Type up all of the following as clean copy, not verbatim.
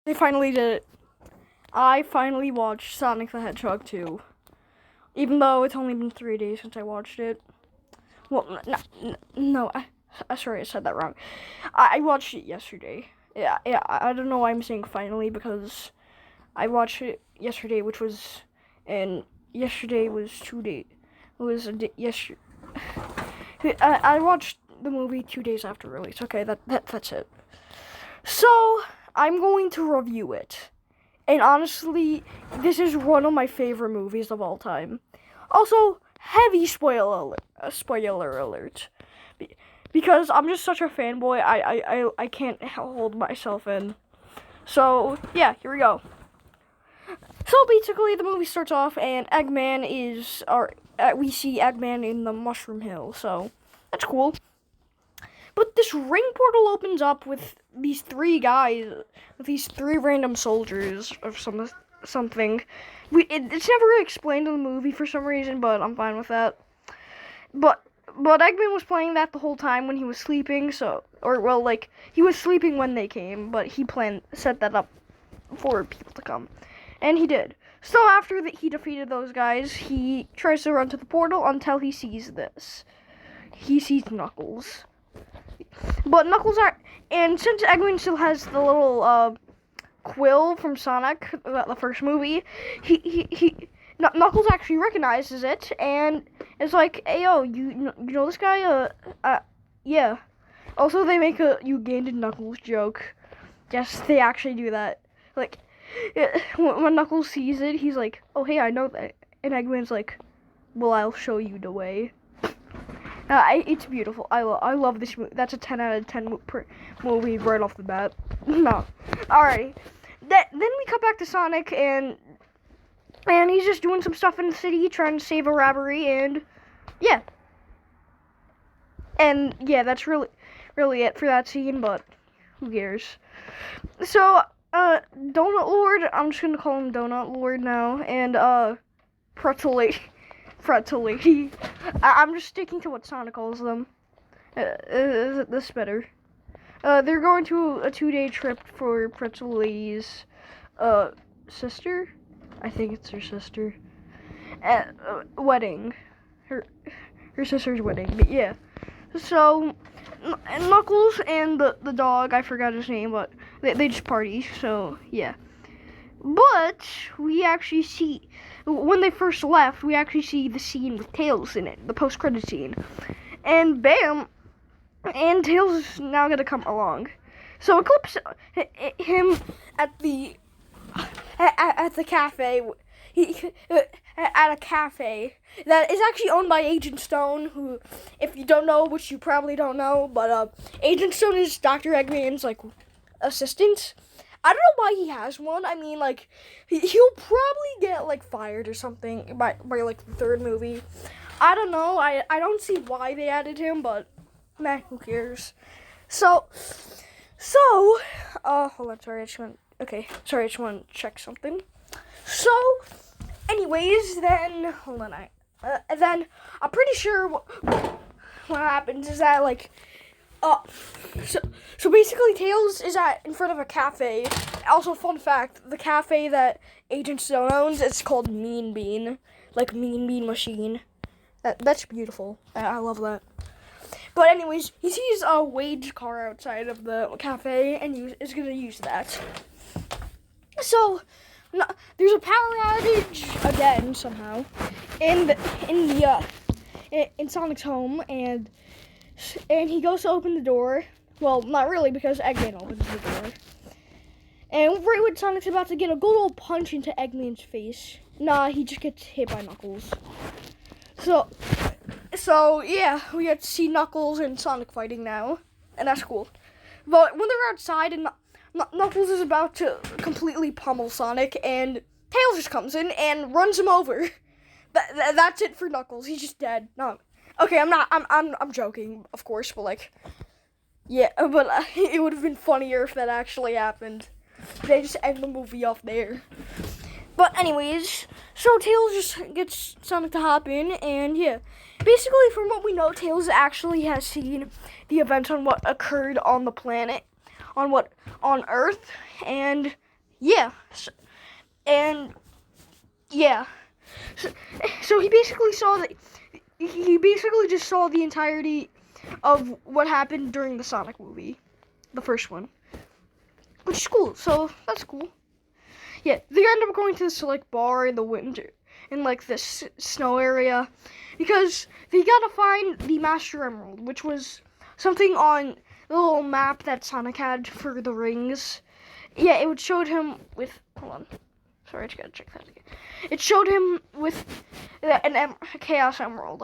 They finally did it. I finally watched Sonic the Hedgehog 2. Even though it's only been 3 days since I watched it. Well, no, sorry, I said that wrong. I watched it yesterday. Yeah, I don't know why I'm saying finally, because I watched it yesterday, and yesterday was 2 days. It was yesterday. I watched the movie 2 days after release. Okay, that's it. So, I'm going to review it. And honestly, this is one of my favorite movies of all time. Also, heavy spoiler alert. Because I'm just such a fanboy, I can't hold myself in. So, yeah, here we go. So basically, the movie starts off, and we see Eggman in the Mushroom Hill, so that's cool. But this ring portal opens up with these 3 guys, with these 3 random soldiers of something. It's never really explained in the movie for some reason, but I'm fine with that. But Eggman was playing that the whole time when he was sleeping, he was sleeping when they came, but he set that up for people to come. And he did. So after he defeated those guys, he tries to run to the portal until he sees this. He sees Knuckles. But and since Eggman still has the little quill from Sonic, the first movie, Knuckles actually recognizes it, and it's like, hey, yo, you know this guy? Yeah. Also, they make a Ugandan Knuckles joke. Yes, they actually do that. Like, when Knuckles sees it, he's like, oh, hey, I know that. And Eggman's like, well, I'll show you the way. It's beautiful. I love this movie. That's a 10 out of 10 movie right off the bat. No. Alrighty. Then we cut back to Sonic, and he's just doing some stuff in the city, trying to save a robbery, and yeah. And yeah, that's really it for that scene, but who cares? So, Donut Lord, I'm just gonna call him Donut Lord now, and Pretzel Lady. I'm just sticking to what Sonic calls them. Is this better? They're going to a 2-day trip for Pretzel Lady's sister. I think it's her sister. Wedding. Her sister's wedding. But yeah. So Knuckles and the dog, I forgot his name, but they just party. So yeah. But we actually see, when they first left, we actually see the scene with Tails in it, the post-credit scene. And bam, and Tails is now going to come along. So it clips him at the cafe, at a cafe that is actually owned by Agent Stone, who, if you don't know, which you probably don't know, but Agent Stone is Dr. Eggman's, assistant. I don't know why he has one. I mean, he'll probably get, fired or something by the 3rd movie. I don't know. I don't see why they added him, but, meh, who cares? So, hold on, sorry, I just want to check something. So, anyways, then, hold on, then, I'm pretty sure what happens is that, so basically, Tails is in front of a cafe. Also, fun fact, the cafe that Agent Stone owns, it's called Mean Bean. Mean Bean Machine. That's beautiful. I love that. But anyways, he sees a Wade's car outside of the cafe, and he is going to use that. So, there's a power outage again, somehow, in Sonic's home, and he goes to open the door. Well, not really, because Eggman opens the door. And right when Sonic's about to get a good old punch into Eggman's face, he just gets hit by Knuckles. So yeah, we get to see Knuckles and Sonic fighting now, and that's cool. But when they're outside and Knuckles is about to completely pummel Sonic, and Tails just comes in and runs him over. That's it for Knuckles. He's just dead. No. Okay, I'm joking, of course, but yeah, but it would have been funnier if that actually happened. They just end the movie off there. But anyways, so Tails just gets Sonic to hop in, and yeah. Basically, from what we know, Tails actually has seen the events on what occurred on the planet, on Earth, and yeah, and yeah, so he basically saw that. He basically just saw the entirety of what happened during the Sonic movie, the first one, which is cool. So that's cool. Yeah, they end up going to this like bar in the winter, in like this snow area, because they gotta find the Master Emerald, which was something on the little map that Sonic had for the rings. Yeah, it showed him with. Hold on, sorry, I just gotta check that again. It showed him with a Chaos Emerald,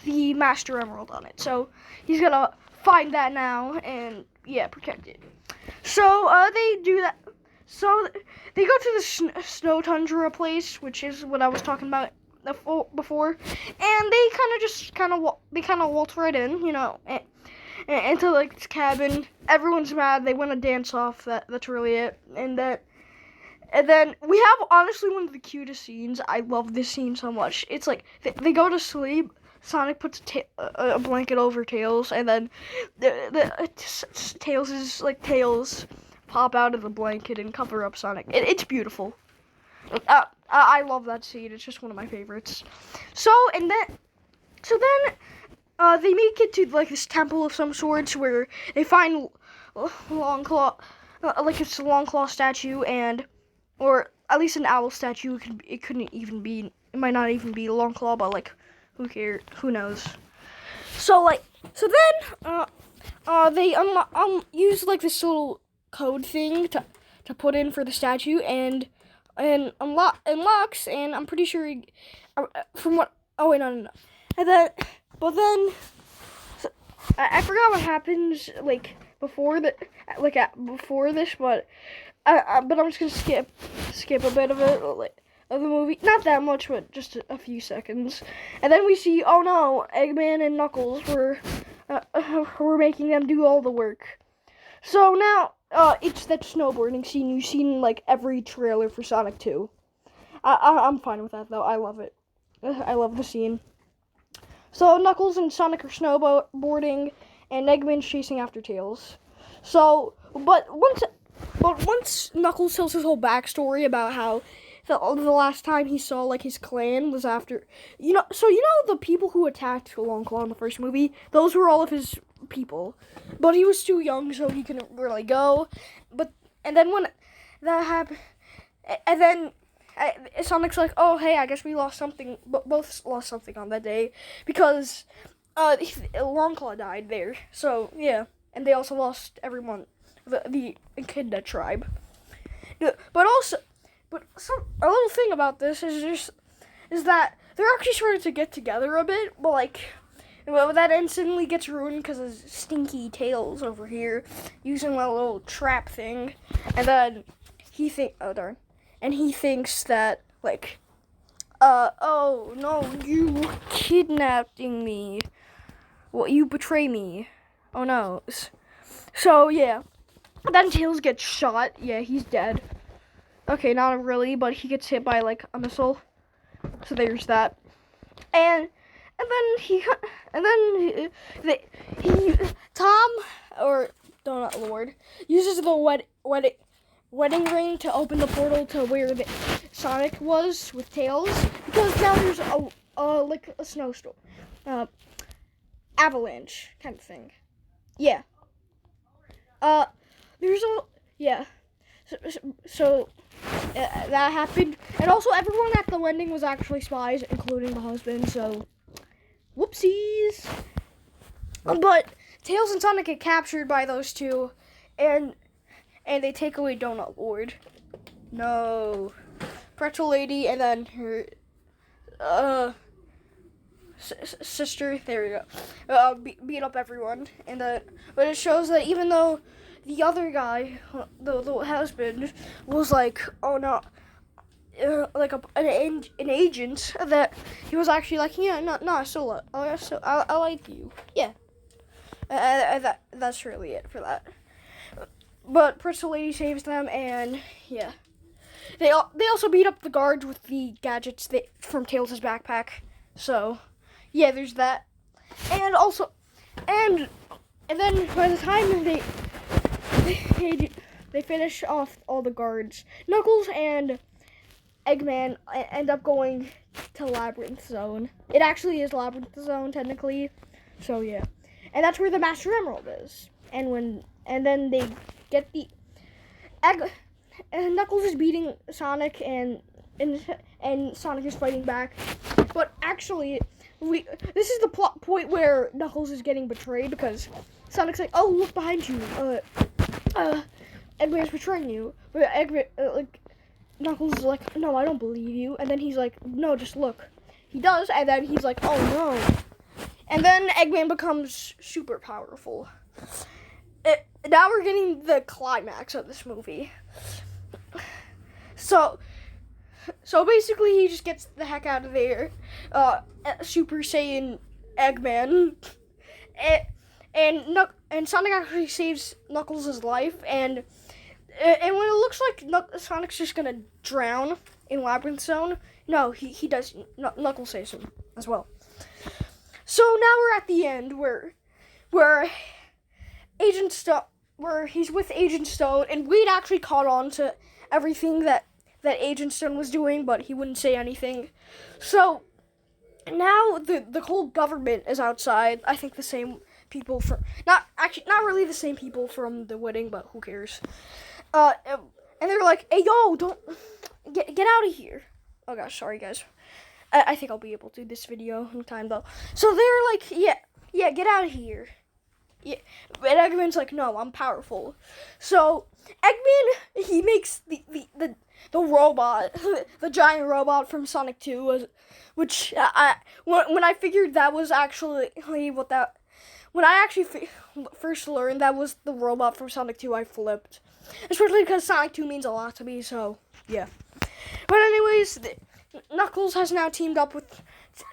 the Master Emerald on it. So he's gonna find that now and yeah, protect it. So they do that. So they go to the snow tundra place, which is what I was talking about before, and they kind of waltz right in, you know, into like this cabin. Everyone's mad. They want to dance off. That's really it. And then we have honestly one of the cutest scenes. I love this scene so much. It's like they go to sleep. Sonic puts a blanket over Tails, and then Tails pop out of the blanket and cover up Sonic. It's beautiful. I love that scene. It's just one of my favorites. So then they make it to like this temple of some sorts where they find Longclaw, like it's a Longclaw statue, or at least an owl statue. It couldn't even be. It might not even be Longclaw, but like who cares? Who knows? So then they use like this little code thing to put in for the statue and unlocks, and I'm pretty sure from what. Oh wait, no. And then, but then I forgot what happens like before before this, but I'm just gonna skip a bit of it, like, of the movie. Not that much, but just a few seconds. And then we see, oh no, Eggman and Knuckles were making them do all the work. So now it's that snowboarding scene you've seen in like every trailer for Sonic 2. I'm fine with that though. I love it. I love the scene. So Knuckles and Sonic are snowboarding, and Eggman's chasing after Tails. So, but once Knuckles tells his whole backstory about how the last time he saw like his clan was after, the people who attacked Longclaw in the first movie, those were all of his people, but he was too young, so he couldn't really go. And then when that happened, and then Sonic's like, oh hey, I guess we lost something, both lost something on that day, because Longclaw died there. So yeah, and they also lost everyone, the Echidna tribe. But a little thing about this is that they're actually starting to get together a bit, but that instantly gets ruined because of Stinky Tails over here using that little trap thing, and then he thinks that oh no, you kidnapping me. Well, you betray me. Oh no. So yeah. Then Tails gets shot. Yeah, he's dead. Okay, not really, but he gets hit by like a missile. So there's that. And then Tom, or Donut Lord, uses the wedding ring to open the portal to where Sonic was with Tails, because now there's a snowstorm, avalanche kind of thing. Yeah. So that happened, and also everyone at the wedding was actually spies, including the husband. So, whoopsies. But Tails and Sonic get captured by those two, and they take away Donut Lord. No, Pretzel Lady, and then her sister. There we go. Beat up everyone, but it shows that even though the other guy, the husband, was like, oh no, like an agent, that he was actually like, yeah, no, I like you, yeah. That's really it for that. But Pretzel Lady saves them, and yeah, they also beat up the guards with the gadgets from Tails' backpack. So yeah, there's that, and then by the time they finish off all the guards. Knuckles and Eggman end up going to Labyrinth Zone. It actually is Labyrinth Zone technically, so yeah, and that's where the Master Emerald is. And then they get the egg, and Knuckles is beating Sonic, and Sonic is fighting back. But actually, this is the plot point where Knuckles is getting betrayed because Sonic's like, "Oh, look behind you. Eggman's betraying you." But Knuckles is like, "No, I don't believe you." And then he's like, "No, just look." He does, and then he's like, "Oh no." And then Eggman becomes super powerful. Now we're getting the climax of this movie. So basically, he just gets the heck out of there. Super Saiyan Eggman, and Sonic actually saves Knuckles' life, and when it looks like Sonic's just gonna drown in Labyrinth Zone, no, he does. Knuckles saves him as well. So now we're at the end where where he's with Agent Stone, and Wade actually caught on to everything that Agent Stone was doing, but he wouldn't say anything. So now the whole government is outside. I think the same people not really the same people from the wedding, but who cares? And they're like, "Hey, yo, don't get out of here." Oh gosh, sorry guys. I think I'll be able to do this video in time though. So they're like, yeah, get out of here. Yeah, but Eggman's like, "No, I'm powerful." So Eggman, he makes the robot, the giant robot from Sonic 2, which when I figured that was actually when I actually first learned that was the robot from Sonic 2, I flipped. Especially because Sonic 2 means a lot to me, so yeah. But anyways, Knuckles has now teamed up with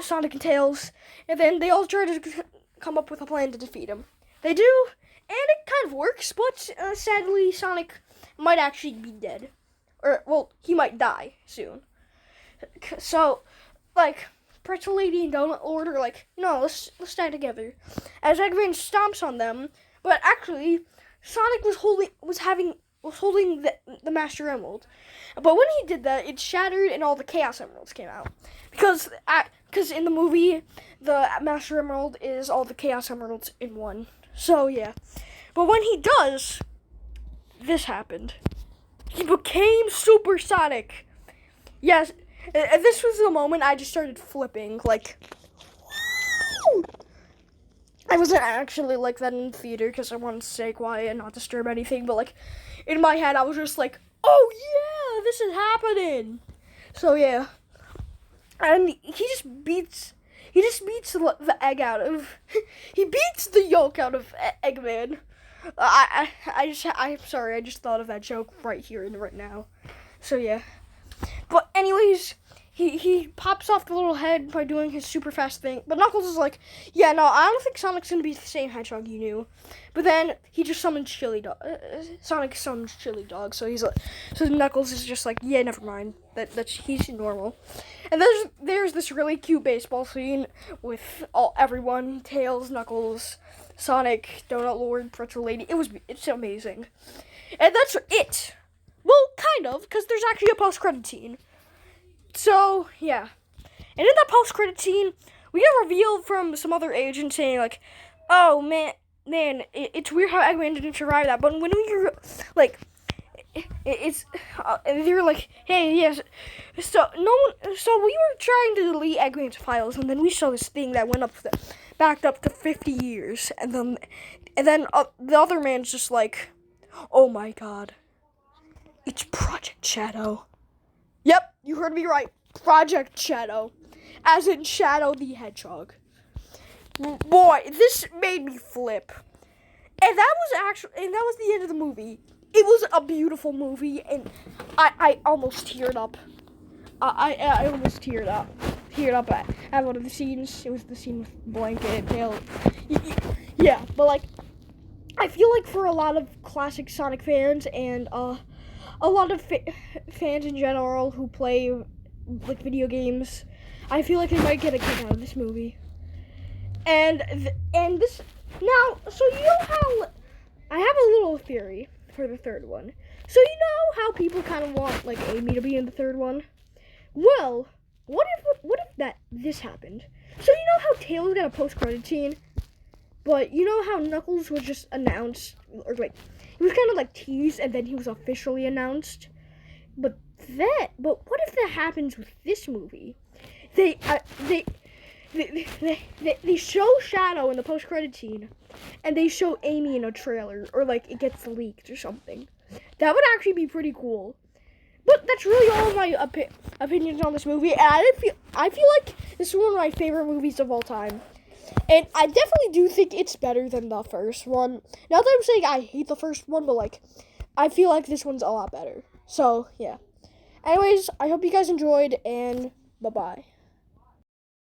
Sonic and Tails, and then they all try to come up with a plan to defeat him. They do, and it kind of works, but sadly, Sonic might actually be dead. Or, well, he might die soon. So, Pretzel Lady and Donut Lord are like, "No, let's stand together." As Eggman stomps on them, but actually, Sonic was holding the Master Emerald. But when he did that, it shattered and all the Chaos Emeralds came out. Because in the movie, the Master Emerald is all the Chaos Emeralds in one. So, yeah. But when he does, this happened. He became Super Sonic. Yes, this was the moment I just started flipping. I wasn't actually like that in the theater because I wanted to stay quiet and not disturb anything. But, in my head, I was just like, "Oh, yeah, this is happening." So, yeah. And he just beats the egg out of, he beats the yolk out of Eggman. I'm sorry, I just thought of that joke right here and right now. So yeah. But anyways, he pops off the little head by doing his super fast thing. But Knuckles is like, "Yeah, no, I don't think Sonic's gonna be the same hedgehog you knew." But then he just summons Chili Dog. Sonic summons Chili Dog, so so Knuckles is just like, "Yeah, never mind. He's normal." And there's this really cute baseball scene with everyone: Tails, Knuckles, Sonic, Donut Lord, Pretzel Lady. It's amazing. And that's it. Well, kind of, because there's actually a post-credit scene. So, yeah. And in that post-credit scene, we get revealed from some other agent saying, like, "Oh, man, it's weird how Eggman didn't survive that." But when we were, and they were like, "Hey, yes." So we were trying to delete Eggman's files, and then we saw this thing that backed up to 50 years. And then the other man's just like, "Oh my God. It's Project Shadow." Yep, you heard me right. Project Shadow. As in Shadow the Hedgehog. Boy, this made me flip. And that was the end of the movie. It was a beautiful movie, and I almost teared up. I almost teared up at one of the scenes. It was the scene with Blanket and Tail. Yeah, but I feel like for a lot of classic Sonic fans and a lot of fans in general who play video games, I feel like they might get a kick out of this movie. And this now, so you know how I have a little theory for the third one. So you know how people kind of want like Amy to be in the third one? Well, what if this happened? So you know how Taylor got a post-credit scene, but you know how Knuckles was just announced, or like he was kind of like teased and then he was officially announced. But what if that happens with this movie? They show Shadow in the post-credit scene, and they show Amy in a trailer, or like it gets leaked or something. That would actually be pretty cool. But that's really all of my opinions on this movie. And I feel like this is one of my favorite movies of all time. And I definitely do think it's better than the first one. Not that I'm saying I hate the first one, but like I feel like this one's a lot better. So yeah. Anyways, I hope you guys enjoyed, and bye-bye.